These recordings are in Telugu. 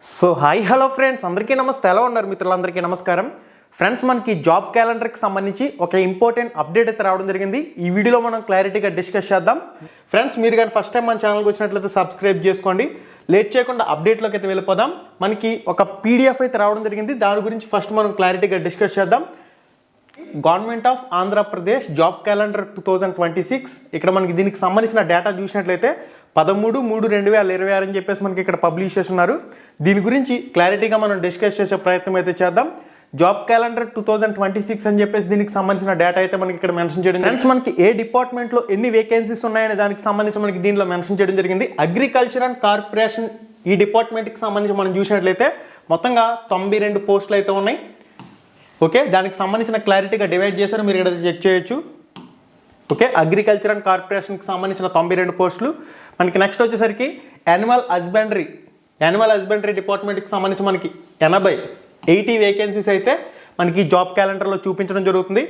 సో హాయ్ హలో ఫ్రెండ్స్, అందరికీ నమస్తే. ఎలా ఉన్నారు మిత్రులందరికీ నమస్కారం. ఫ్రెండ్స్, మనకి జాబ్ క్యాలెండర్కి సంబంధించి ఒక ఇంపార్టెంట్ అప్డేట్ అయితే రావడం జరిగింది. ఈ వీడియోలో మనం క్లారిటీగా డిస్కస్ చేద్దాం. ఫ్రెండ్స్, మీరు కానీ ఫస్ట్ టైం మన ఛానల్కి వచ్చినట్లయితే సబ్స్క్రైబ్ చేసుకోండి. లేట్ చేయకుండా అప్డేట్లోకి అయితే వెళ్ళిపోదాం. మనకి ఒక పీడిఎఫ్ అయితే రావడం జరిగింది. దాని గురించి ఫస్ట్ మనం క్లారిటీగా డిస్కస్ చేద్దాం. Government of Andhra Pradesh job calendar 2026. ఇక్కడ మనకి దీనికి సంబంధించిన డేటా చూసినట్లయితే 13/3/2026 అని చెప్పేసి మనకి ఇక్కడ పబ్లిష్ చేస్తున్నారు. దీని గురించి క్లారిటీగా మనం డిస్కస్ చేసే ప్రయత్నం అయితే చేద్దాం. జాబ్ క్యాలెండర్ 2026 అని చెప్పేసి దీనికి సంబంధించిన డేటా అయితే మనకి ఇక్కడ మెన్షన్ చేయడం. ఫ్రెండ్స్, మనకి ఏ డిపార్ట్మెంట్లో ఎన్ని వేకెన్సీస్ ఉన్నాయనే దానికి సంబంధించి మనకి దీనిలో మెన్షన్ చేయడం జరిగింది. అగ్రికల్చర్ అండ్ కార్పొరేషన్ ఈ డిపార్ట్మెంట్కి సంబంధించి మనం చూసినట్లయితే మొత్తంగా 92 పోస్టులు అయితే ఉన్నాయి. ఓకే, దానికి సంబంధించిన క్లారిటీగా డివైడ్ చేశారు, మీరు ఇక్కడ చెక్ చేయొచ్చు. ఓకే, అగ్రికల్చర్ అండ్ కార్పొరేషన్కి సంబంధించిన 92 పోస్టులు. మనకి నెక్స్ట్ వచ్చేసరికి యానిమల్ హస్బెండరీ డిపార్ట్మెంట్కి సంబంధించి మనకి 80 వేకెన్సీస్ అయితే మనకి జాబ్ క్యాలెండర్లో చూపించడం జరుగుతుంది.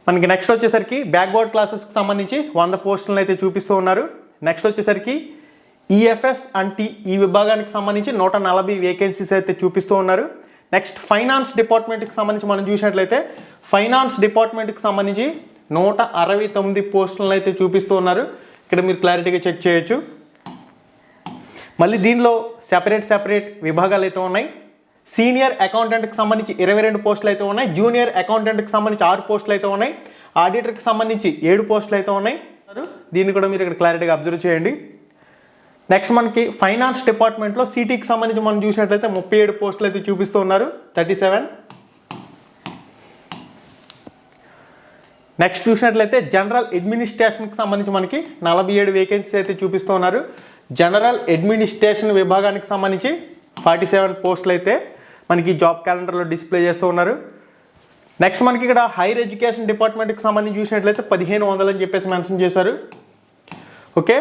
మనకి నెక్స్ట్ వచ్చేసరికి బ్యాక్వర్డ్ క్లాసెస్కి సంబంధించి 100 పోస్టులను అయితే చూపిస్తూ ఉన్నారు. నెక్స్ట్ వచ్చేసరికి ఈఎఫ్ఎస్ అండ్ టీ ఈ విభాగానికి సంబంధించి 140 వేకెన్సీస్ అయితే చూపిస్తూ ఉన్నారు. నెక్స్ట్ ఫైనాన్స్ డిపార్ట్మెంట్కి సంబంధించి మనం చూసినట్లయితే ఫైనాన్స్ డిపార్ట్మెంట్కి సంబంధించి 169 పోస్టులను అయితే చూపిస్తూ ఉన్నారు. ఇక్కడ మీరు క్లారిటీగా చెక్ చేయొచ్చు. మళ్ళీ దీనిలో సెపరేట్ విభాగాలు అయితే ఉన్నాయి. సీనియర్ అకౌంటెంట్కి సంబంధించి 22 పోస్టులు అయితే ఉన్నాయి. జూనియర్ అకౌంటెంట్కి సంబంధించి 6 పోస్టులు అయితే ఉన్నాయి. ఆడిటర్కి సంబంధించి 7 పోస్టులు అయితే ఉన్నాయి. దీన్ని కూడా మీరు ఇక్కడ క్లారిటీగా అబ్జర్వ్ చేయండి. నెక్స్ట్ మనకి ఫైనాన్స్ డిపార్ట్మెంట్లో సిటీకి సంబంధించి మనం చూసినట్లయితే 37 పోస్టులు అయితే చూపిస్తూ ఉన్నారు, 37. నెక్స్ట్ చూసినట్లయితే జనరల్ అడ్మినిస్ట్రేషన్కి సంబంధించి మనకి 47 వేకెన్సీస్ అయితే చూపిస్తూ ఉన్నారు. జనరల్ అడ్మినిస్ట్రేషన్ విభాగానికి సంబంధించి 47 పోస్టులు అయితే మనకి జాబ్ క్యాలెండర్లో డిస్ప్లే చేస్తూ ఉన్నారు. నెక్స్ట్ మనకి ఇక్కడ హైయర్ ఎడ్యుకేషన్ డిపార్ట్మెంట్కి సంబంధించి చూసినట్లయితే 1500 అని చెప్పేసి మెన్షన్ చేశారు. ఓకే,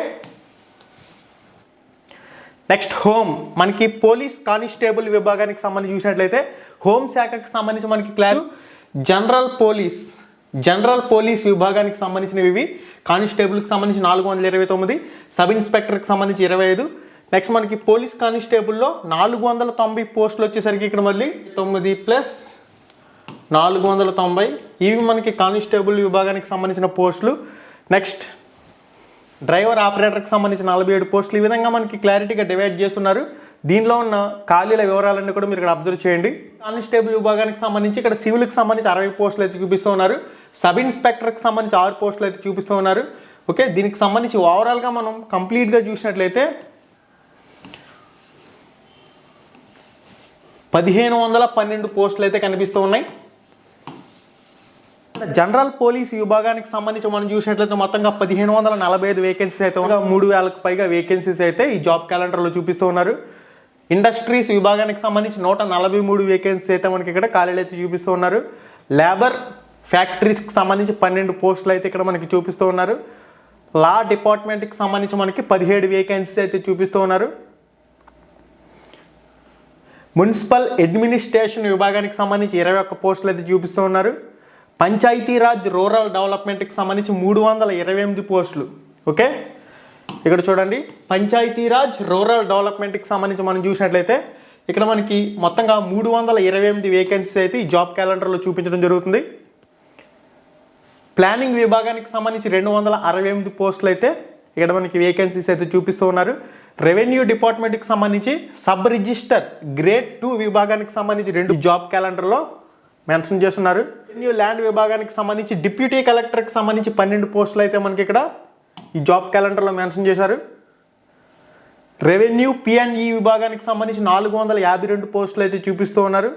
నెక్స్ట్ హోమ్ మనకి పోలీస్ కానిస్టేబుల్ విభాగానికి సంబంధించి చూసినట్లయితే హోమ్ శాఖకి సంబంధించి మనకి జనరల్ పోలీస్ విభాగానికి సంబంధించినవి ఇవి. కానిస్టేబుల్కి సంబంధించి 429, సబ్ ఇన్స్పెక్టర్కి సంబంధించి 25. నెక్స్ట్ మనకి పోలీస్ కానిస్టేబుల్లో 490 పోస్టులు వచ్చేసరికి ఇక్కడ మళ్ళీ 9 + 490 ఇవి మనకి కానిస్టేబుల్ విభాగానికి సంబంధించిన పోస్టులు. నెక్స్ట్ డ్రైవర్ ఆపరేటర్కి సంబంధించి 47 పోస్టులు. ఈ విధంగా మనకి క్లారిటీగా డివైడ్ చేస్తున్నారు. దీనిలో ఉన్న ఖాళీల వివరాలన్నీ కూడా మీరు ఇక్కడ అబ్జర్వ్ చేయండి. కానిస్టేబుల్ విభాగానికి సంబంధించి ఇక్కడ సివిల్కి సంబంధించి 60 పోస్టులు అయితే చూపిస్తూ ఉన్నారు. సబ్ ఇన్స్పెక్టర్కి సంబంధించి 6 పోస్టులు అయితే చూపిస్తూ ఉన్నారు. ఓకే, దీనికి సంబంధించి ఓవరాల్గా మనం కంప్లీట్గా చూసినట్లయితే 1512 పోస్టులు అయితే కనిపిస్తూ ఉన్నాయి. జనరల్ పోలీస్ విభాగానికి సంబంధించి మనం చూసినట్లయితే మొత్తంగా 1545 వేకెన్సీస్ అయితే 3000కు పైగా వేకెన్సీస్ అయితే ఈ జాబ్ క్యాలెండర్లో చూపిస్తూ ఉన్నారు. ఇండస్ట్రీస్ విభాగానికి సంబంధించి 143 వేకెన్సీస్ అయితే మనకి ఇక్కడ ఖాళీలు అయితే చూపిస్తూ ఉన్నారు. లేబర్ ఫ్యాక్టరీస్కి సంబంధించి 12 పోస్టులు అయితే ఇక్కడ మనకి చూపిస్తూ ఉన్నారు. లా డిపార్ట్మెంట్కి సంబంధించి మనకి 17 వేకెన్సీస్ అయితే చూపిస్తూ ఉన్నారు. మున్సిపల్ అడ్మినిస్ట్రేషన్ విభాగానికి సంబంధించి 21 పోస్టులు అయితే చూపిస్తూ ఉన్నారు. పంచాయతీరాజ్ రూరల్ డెవలప్మెంట్కి సంబంధించి 328 పోస్టులు. ఓకే, ఇక్కడ చూడండి, పంచాయతీరాజ్ రూరల్ డెవలప్మెంట్కి సంబంధించి మనం చూసినట్లయితే ఇక్కడ మనకి మొత్తంగా 328 వేకెన్సీస్ అయితే ఈ జాబ్ క్యాలెండర్లో చూపించడం జరుగుతుంది. ప్లానింగ్ విభాగానికి సంబంధించి 268 పోస్టులు అయితే ఇక్కడ మనకి వేకెన్సీస్ అయితే చూపిస్తూ ఉన్నారు. రెవెన్యూ డిపార్ట్మెంట్కి సంబంధించి సబ్ రిజిస్టర్ గ్రేడ్ 2 విభాగానికి సంబంధించి 2 జాబ్ క్యాలెండర్లో మెన్షన్ చేస్తున్నారు. రెవెన్యూ ల్యాండ్ విభాగానికి సంబంధించి డిప్యూటీ కలెక్టర్కి సంబంధించి 12 పోస్టులు అయితే మనకి ఇక్కడ ఈ జాబ్ క్యాలెండర్లో మెన్షన్ చేశారు. రెవెన్యూ పిఎన్ఈ విభాగానికి సంబంధించి 452 పోస్టులు అయితే చూపిస్తూ ఉన్నారు.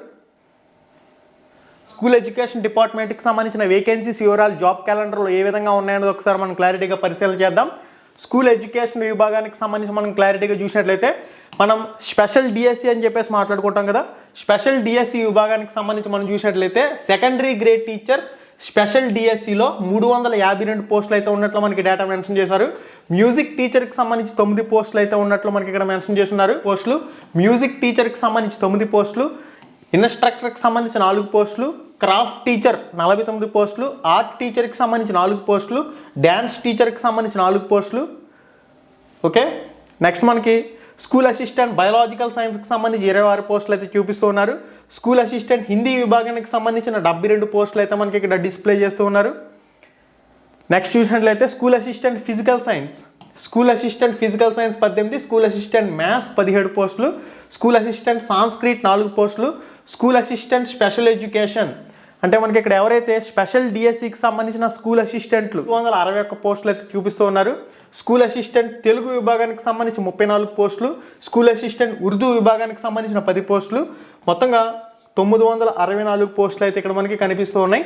స్కూల్ ఎడ్యుకేషన్ డిపార్ట్మెంట్కి సంబంధించిన వేకెన్సీస్ వివరాలు జాబ్ క్యాలెండర్లో ఏ విధంగా ఉన్నాయనేది ఒకసారి మనం క్లారిటీగా పరిశీలన చేద్దాం. స్కూల్ ఎడ్యుకేషన్ విభాగానికి సంబంధించి మనం క్లారిటీగా చూసినట్లయితే మనం స్పెషల్ డిఎస్సి అని చెప్పేసి మాట్లాడుకుంటాం కదా. స్పెషల్ డిఎస్సి విభాగానికి సంబంధించి మనం చూసినట్లయితే సెకండరీ గ్రేడ్ టీచర్ స్పెషల్ డిఎస్సిలో 352 పోస్టులు అయితే ఉన్నట్లు మనకి డేటా మెన్షన్ చేశారు. మ్యూజిక్ టీచర్కి సంబంధించి 9 పోస్టులు అయితే ఉన్నట్లు మనకి ఇక్కడ మెన్షన్ చేస్తున్నారు. పోస్టులు మ్యూజిక్ టీచర్కి సంబంధించి 9 పోస్టులు, ఇన్స్ట్రక్టర్కి సంబంధించి 4 పోస్టులు, క్రాఫ్ట్ టీచర్ 49 పోస్టులు, ఆర్ట్ టీచర్కి సంబంధించి 4 పోస్టులు, డ్యాన్స్ టీచర్కి సంబంధించి 4 పోస్టులు. ఓకే, నెక్స్ట్ మనకి స్కూల్ అసిస్టెంట్ బయాలజికల్ సైన్స్కి సంబంధించి 26 పోస్టులు అయితే చూపిస్తూ ఉన్నారు. స్కూల్ అసిస్టెంట్ హిందీ విభాగానికి సంబంధించిన 72 పోస్టులు అయితే మనకి ఇక్కడ డిస్ప్లే చేస్తూ ఉన్నారు. నెక్స్ట్ చూసినట్లయితే school assistant physical science 18, school assistant maths 17 పోస్టులు, స్కూల్ అసిస్టెంట్ సాంస్క్రిట్ 4 పోస్టులు, స్కూల్ అసిస్టెంట్ స్పెషల్ ఎడ్యుకేషన్ అంటే మనకి ఇక్కడ ఎవరైతే స్పెషల్ డిఎస్సికి సంబంధించిన స్కూల్ అసిస్టెంట్లు 261 పోస్టులు అయితే చూపిస్తూ ఉన్నారు. స్కూల్ అసిస్టెంట్ తెలుగు విభాగానికి సంబంధించి 34 పోస్టులు, స్కూల్ అసిస్టెంట్ ఉర్దూ విభాగానికి సంబంధించిన 10 పోస్టులు, మొత్తంగా 964 పోస్టులు అయితే ఇక్కడ మనకి కనిపిస్తూ ఉన్నాయి.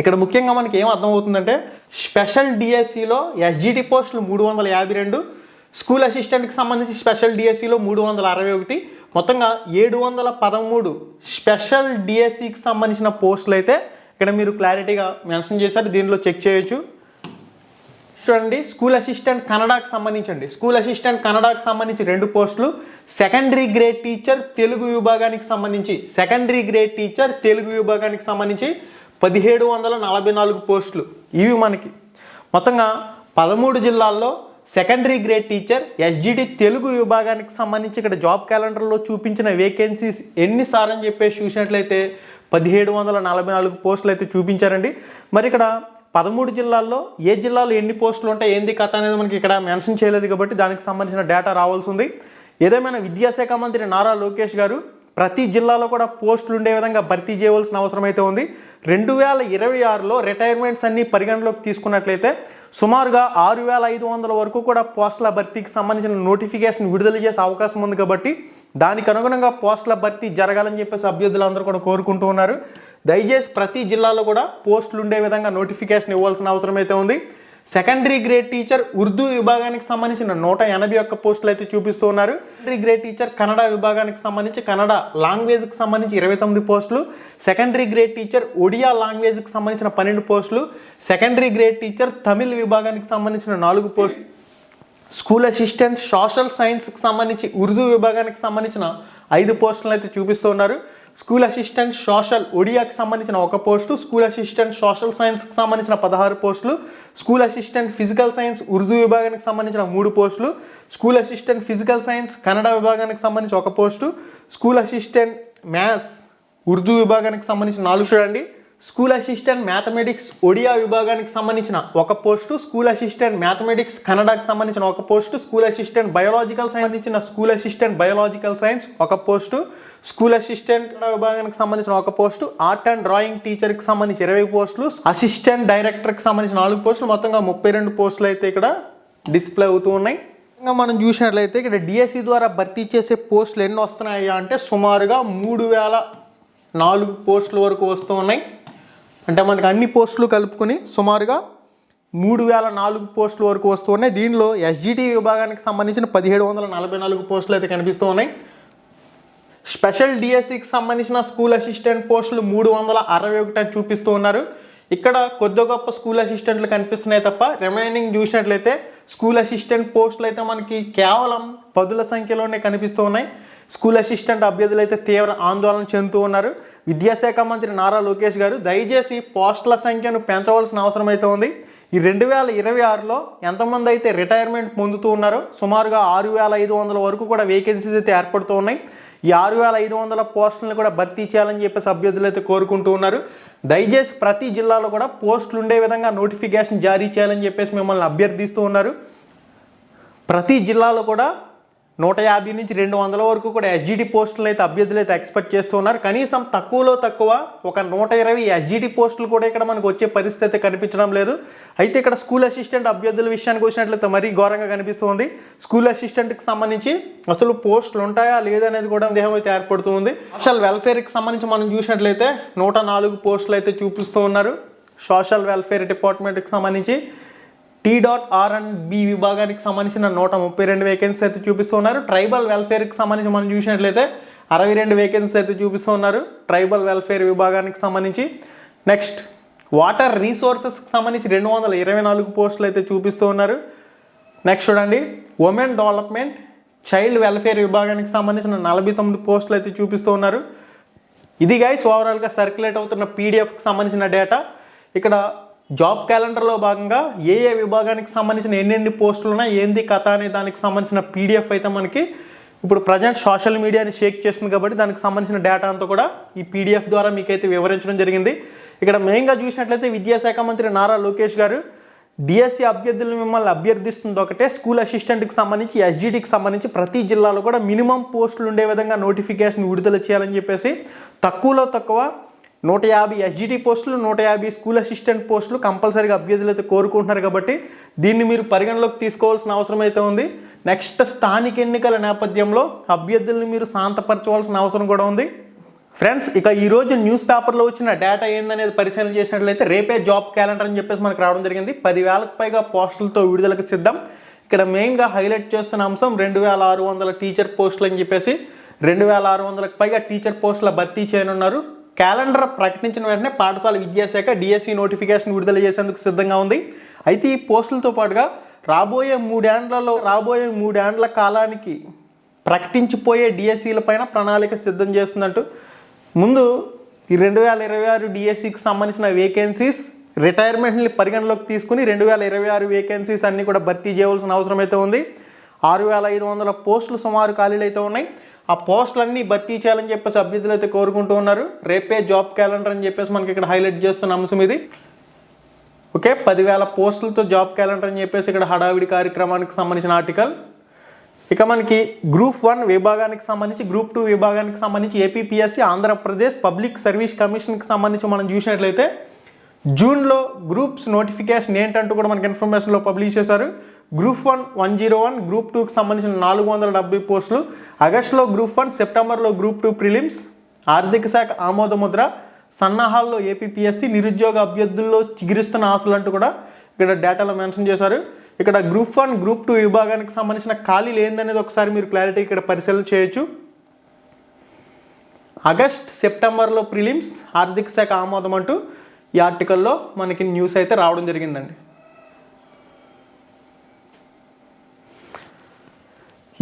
ఇక్కడ ముఖ్యంగా మనకి ఏం అర్థమవుతుందంటే స్పెషల్ డిఎస్సిలో ఎస్జిటి పోస్టులు 352, స్కూల్ అసిస్టెంట్కి సంబంధించి స్పెషల్ డిఎస్సిలో 361, మొత్తంగా 713 స్పెషల్ డిఎస్సికి సంబంధించిన పోస్టులు అయితే ఇక్కడ మీరు క్లారిటీగా మెన్షన్ చేశారు. దీనిలో చెక్ చేయొచ్చు. చూడండి స్కూల్ అసిస్టెంట్ కన్నడకి సంబంధించి 2 పోస్టులు, సెకండరీ గ్రేడ్ టీచర్ తెలుగు విభాగానికి సంబంధించి 1744 పోస్టులు. ఇవి మనకి మొత్తంగా 13 జిల్లాల్లో secondary grade teacher SGT Telugu విభాగానికి సంబంధించి ఇక్కడ జాబ్ క్యాలెండర్లో చూపించిన వేకెన్సీస్ ఎన్నిసార్లు అని చెప్పేసి చూసినట్లయితే 1744 పోస్టులు అయితే చూపించారండి. మరి ఇక్కడ 13 జిల్లాల్లో ఏ జిల్లాలో ఎన్ని పోస్టులు ఉంటాయి ఏంది కథ అనేది మనకి ఇక్కడ మెన్షన్ చేయలేదు కాబట్టి దానికి సంబంధించిన డేటా రావాల్సి ఉంది. ఏదేమైనా విద్యాశాఖ మంత్రి నారా లోకేష్ గారు ప్రతి జిల్లాలో కూడా పోస్టులు ఉండే విధంగా భర్తీ చేయవలసిన అవసరం అయితే ఉంది. 2026లో రిటైర్మెంట్స్ అన్ని పరిగణలోకి తీసుకున్నట్లయితే సుమారుగా 6500 వరకు కూడా పోస్టుల భర్తీకి సంబంధించిన నోటిఫికేషన్ విడుదల చేసే అవకాశం ఉంది కాబట్టి దానికి అనుగుణంగా పోస్టుల భర్తీ జరగాలని చెప్పేసి అభ్యర్థులందరూ కూడా కోరుకుంటూ ఉన్నారు. దయచేసి ప్రతి జిల్లాలో కూడా పోస్టులు ఉండే విధంగా నోటిఫికేషన్ ఇవ్వాల్సిన అవసరం అయితే ఉంది. సెకండరీ గ్రేడ్ టీచర్ ఉర్దూ విభాగానికి సంబంధించిన 181 పోస్టులు అయితే చూపిస్తూ ఉన్నారు. సెకండరీ గ్రేడ్ టీచర్ కన్నడ విభాగానికి సంబంధించి కన్నడ లాంగ్వేజ్కి సంబంధించి 29 పోస్టులు, సెకండరీ గ్రేడ్ టీచర్ ఒడియా లాంగ్వేజ్కి సంబంధించిన 12 పోస్టులు, సెకండరీ గ్రేడ్ టీచర్ తమిళ్ విభాగానికి సంబంధించిన 4 పోస్టులు, స్కూల్ అసిస్టెంట్ సోషల్ సైన్స్కి సంబంధించి ఉర్దూ విభాగానికి సంబంధించిన 5 పోస్టులను అయితే చూపిస్తూ ఉన్నారు. స్కూల్ అసిస్టెంట్ సోషల్ ఒడియాకి సంబంధించిన 1 పోస్టు, స్కూల్ అసిస్టెంట్ సోషల్ సైన్స్కి సంబంధించిన 16 పోస్టులు, school assistant physical science Urdu విభాగానికి సంబంధించిన 3 పోస్టులు, school assistant physical science Kannada విభాగానికి సంబంధించి 1 post, school assistant maths Urdu విభాగానికి సంబంధించిన 4 చూడండి, స్కూల్ అసిస్టెంట్ మ్యాథమెటిక్స్ ఒడియా విభాగానికి సంబంధించిన 1 పోస్టు, స్కూల్ అసిస్టెంట్ మ్యాథమెటిక్స్ కన్నడకి సంబంధించిన 1 పోస్టు, స్కూల్ అసిస్టెంట్ బయాలజికల్ సంబంధించిన school assistant biological science 1 post, school assistant విభాగానికి సంబంధించిన 1 పోస్టు, ఆర్ట్ అండ్ డ్రాయింగ్ టీచర్కి సంబంధించి 20 పోస్టులు, అసిస్టెంట్ డైరెక్టర్కి సంబంధించిన 4 పోస్టులు, మొత్తంగా 32 పోస్టులు అయితే ఇక్కడ డిస్ప్లే అవుతూ ఉన్నాయి. ఇంకా మనం చూసినట్లయితే ఇక్కడ డిఎస్సి ద్వారా భర్తీ చేసే పోస్టులు ఎన్ని వస్తున్నాయా అంటే సుమారుగా 3004 పోస్టుల వరకు వస్తూ ఉన్నాయి. అంటే మనకి అన్ని పోస్టులు కలుపుకొని సుమారుగా 3004 పోస్టుల వరకు వస్తూ ఉన్నాయి. దీనిలో ఎస్జిటి విభాగానికి సంబంధించిన 1744 పోస్టులు అయితే కనిపిస్తూ ఉన్నాయి. స్పెషల్ డిఎస్సికి సంబంధించిన స్కూల్ అసిస్టెంట్ పోస్టులు 361 అని చూపిస్తూ ఉన్నారు. ఇక్కడ కొద్ది గొప్ప స్కూల్ అసిస్టెంట్లు కనిపిస్తున్నాయి తప్ప రిమైనింగ్ చూసినట్లయితే స్కూల్ అసిస్టెంట్ పోస్టులు అయితే మనకి కేవలం 10ల సంఖ్యలోనే కనిపిస్తూ ఉన్నాయి. స్కూల్ అసిస్టెంట్ అభ్యర్థులు అయితే తీవ్ర ఆందోళన చెందుతూ ఉన్నారు. విద్యాశాఖ మంత్రి నారా లోకేష్ గారు దయచేసి పోస్టుల సంఖ్యను పెంచవలసిన అవసరం అయితే ఉంది. ఈ 2026లో ఎంతమంది అయితే రిటైర్మెంట్ పొందుతూ ఉన్నారో సుమారుగా 6500 వరకు కూడా వేకెన్సీస్ అయితే ఏర్పడుతూ ఉన్నాయి. ఈ 6500 పోస్టులను కూడా భర్తీ చేయాలని చెప్పేసి అభ్యర్థులు అయితే కోరుకుంటూ ఉన్నారు. దయచేసి ప్రతి జిల్లాలో కూడా పోస్టులు ఉండే విధంగా నోటిఫికేషన్ జారీ చేయాలని చెప్పేసి మిమ్మల్ని అభ్యర్థిస్తూ ఉన్నారు. ప్రతి జిల్లాలో కూడా 150 నుంచి 200 వరకు కూడా ఎస్జిటి పోస్టులు అయితే అభ్యర్థులు అయితే ఎక్స్పెక్ట్ చేస్తూ ఉన్నారు. కనీసం తక్కువలో తక్కువ ఒక 120 ఎస్జిటి పోస్టులు కూడా ఇక్కడ మనకు వచ్చే పరిస్థితి కనిపించడం లేదు. అయితే ఇక్కడ స్కూల్ అసిస్టెంట్ అభ్యర్థుల విషయానికి వచ్చినట్లయితే మరీ ఘోరంగా కనిపిస్తుంది. స్కూల్ అసిస్టెంట్కి సంబంధించి అసలు పోస్టులు ఉంటాయా లేదనేది కూడా దేహం అయితే ఏర్పడుతుంది. సోషల్ వెల్ఫేర్కి సంబంధించి మనం చూసినట్లయితే 104 పోస్టులు అయితే చూపిస్తూ ఉన్నారు. సోషల్ వెల్ఫేర్ డిపార్ట్మెంట్కి సంబంధించి T.R&B విభాగానికి సంబంధించిన 132 వేకెన్సీ అయితే చూపిస్తూ ఉన్నారు. ట్రైబల్ వెల్ఫేర్కి సంబంధించి మనం చూసినట్లయితే 62 వేకెన్సీ అయితే చూపిస్తూ ఉన్నారు ట్రైబల్ వెల్ఫేర్ విభాగానికి సంబంధించి. నెక్స్ట్ వాటర్ రీసోర్సెస్కి సంబంధించి 224 పోస్టులు అయితే చూపిస్తూ ఉన్నారు. నెక్స్ట్ చూడండి ఉమెన్ డెవలప్మెంట్ చైల్డ్ వెల్ఫేర్ విభాగానికి సంబంధించిన 49 పోస్టులు అయితే చూపిస్తూ ఉన్నారు. ఇది గైస్ ఓవరాల్గా సర్క్యులేట్ అవుతున్న పీడిఎఫ్కి సంబంధించిన డేటా. ఇక్కడ జాబ్ క్యాలెండర్లో భాగంగా ఏ ఏ విభాగానికి సంబంధించిన ఎన్ని పోస్టులు ఉన్నాయి, ఏంది కథ అనే దానికి సంబంధించిన పీడిఎఫ్ అయితే మనకి ఇప్పుడు ప్రజెంట్ సోషల్ మీడియాని షేక్ చేస్తుంది కాబట్టి దానికి సంబంధించిన డేటా అంతా కూడా ఈ పీడిఎఫ్ ద్వారా మీకైతే వివరించడం జరిగింది. ఇక్కడ మెయిన్గా చూసినట్లయితే విద్యాశాఖ మంత్రి నారా లోకేష్ గారు డిఎస్సి అభ్యర్థులను మిమ్మల్ని అభ్యర్థిస్తుంది ఒకటే, స్కూల్ అసిస్టెంట్కి సంబంధించి ఎస్జిటికి సంబంధించి ప్రతి జిల్లాలో కూడా మినిమం పోస్టులు ఉండే విధంగా నోటిఫికేషన్ విడుదల చేయాలని చెప్పేసి తక్కువలో తక్కువ 150 ఎస్జిటి పోస్టులు, 150 స్కూల్ అసిస్టెంట్ పోస్టులు కంపల్సరీగా అభ్యర్థులు అయితే కోరుకుంటున్నారు కాబట్టి దీన్ని మీరు పరిగణలోకి తీసుకోవాల్సిన అవసరం అయితే ఉంది. నెక్స్ట్ స్థానిక ఎన్నికల నేపథ్యంలో అభ్యర్థుల్ని మీరు శాంతపరచవలసిన అవసరం కూడా ఉంది. ఫ్రెండ్స్, ఇక ఈరోజు న్యూస్ పేపర్లో వచ్చిన డేటా ఏందనేది పరిశీలన చేసినట్లయితే రేపే జాబ్ క్యాలెండర్ అని చెప్పేసి మనకు రావడం జరిగింది. 10,000కు పైగా పోస్టులతో విడుదలకు సిద్ధం. ఇక్కడ మెయిన్గా హైలైట్ చేస్తున్న అంశం 2,600 టీచర్ పోస్టులు అని చెప్పేసి 2,600కు పైగా టీచర్ పోస్టుల భర్తీ చేయనున్నారు. క్యాలెండర్ ప్రకటించిన వెంటనే పాఠశాల విద్యాశాఖ డిఎస్సి నోటిఫికేషన్ విడుదల చేసేందుకు సిద్ధంగా ఉంది. అయితే ఈ పోస్టులతో పాటుగా రాబోయే మూడేండ్ల కాలానికి ప్రకటించిపోయే డిఎస్సీల పైన ప్రణాళిక సిద్ధం చేస్తుందంటూ ముందు ఈ 2026 డిఎస్సికి సంబంధించిన వేకెన్సీస్ రిటైర్మెంట్ని పరిగణలోకి తీసుకుని 2026 వేకెన్సీస్ అన్నీ కూడా భర్తీ చేయవలసిన అవసరం అయితే ఉంది. 6,500 పోస్టులు సుమారు ఖాళీలు అయితే ఉన్నాయి. ఆ పోస్టులన్నీ భర్తీ చేయాలని చెప్పేసి అభ్యర్థులు అయితే కోరుకుంటూ ఉన్నారు. రేపే జాబ్ క్యాలెండర్ అని చెప్పేసి మనకి ఇక్కడ హైలైట్ చేస్తున్న అంశం ఇది. ఓకే, 10,000 పోస్టులతో జాబ్ క్యాలెండర్ అని చెప్పేసి ఇక్కడ హడావిడి కార్యక్రమానికి సంబంధించిన ఆర్టికల్. ఇక మనకి గ్రూప్ 1 విభాగానికి సంబంధించి, గ్రూప్ 2 విభాగానికి సంబంధించి ఏపీపీఎస్సీ ఆంధ్రప్రదేశ్ పబ్లిక్ సర్వీస్ కమిషన్కి సంబంధించి మనం చూసినట్లయితే జూన్లో గ్రూప్స్ నోటిఫికేషన్ ఏంటంటూ కూడా మనకి ఇన్ఫర్మేషన్లో పబ్లిష్ చేశారు. గ్రూప్ 1 101, గ్రూప్ 2కి సంబంధించిన 470 పోస్టులు, ఆగస్టులో గ్రూప్ 1, సెప్టెంబర్లో గ్రూప్ 2 ప్రిలిమ్స్, ఆర్థిక శాఖ ఆమోద ముద్ర, సన్నాహాల్లో ఏపీపీఎస్సీ, నిరుద్యోగ అభ్యర్థుల్లో చిగురిస్తున్న ఆశలు అంటూ కూడా ఇక్కడ డేటాలో మెన్షన్ చేశారు. ఇక్కడ గ్రూప్ 1, గ్రూప్ 2 విభాగానికి సంబంధించిన ఖాళీలు ఏందనేది ఒకసారి మీరు క్లారిటీ ఇక్కడ పరిశీలన చేయొచ్చు. ఆగస్ట్ సెప్టెంబర్లో ప్రిలిమ్స్, ఆర్థిక శాఖ ఆమోదం అంటూ ఈ ఆర్టికల్లో మనకి న్యూస్ అయితే రావడం జరిగిందండి.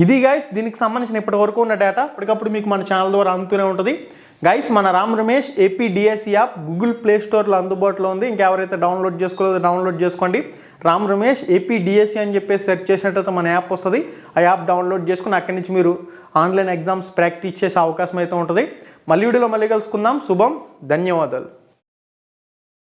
ఇది గైస్ దీనికి సంబంధించిన ఇప్పటి వరకు ఉన్న డేటా ఇప్పటికప్పుడు మీకు మన ఛానల్ ద్వారా అందుతూనే ఉంటుంది. గైస్, మన Ram Ramesh AP DSC app Google play స్టోర్లో అందుబాటులో ఉంది. ఇంకెవరైతే డౌన్లోడ్ చేసుకోలేదో డౌన్లోడ్ చేసుకోండి. రామ్ రమేష్ ఏపీ డిఎస్సి అని చెప్పేసి సెర్చ్ చేసినట్లయితే మన యాప్ వస్తుంది. ఆ యాప్ డౌన్లోడ్ చేసుకుని అక్కడి నుంచి మీరు ఆన్లైన్ ఎగ్జామ్స్ ప్రాక్టీస్ చేసే అవకాశం అయితే ఉంటుంది. మళ్ళీ వీడియోలో మళ్ళీ కలుసుకుందాం. శుభం, ధన్యవాదాలు.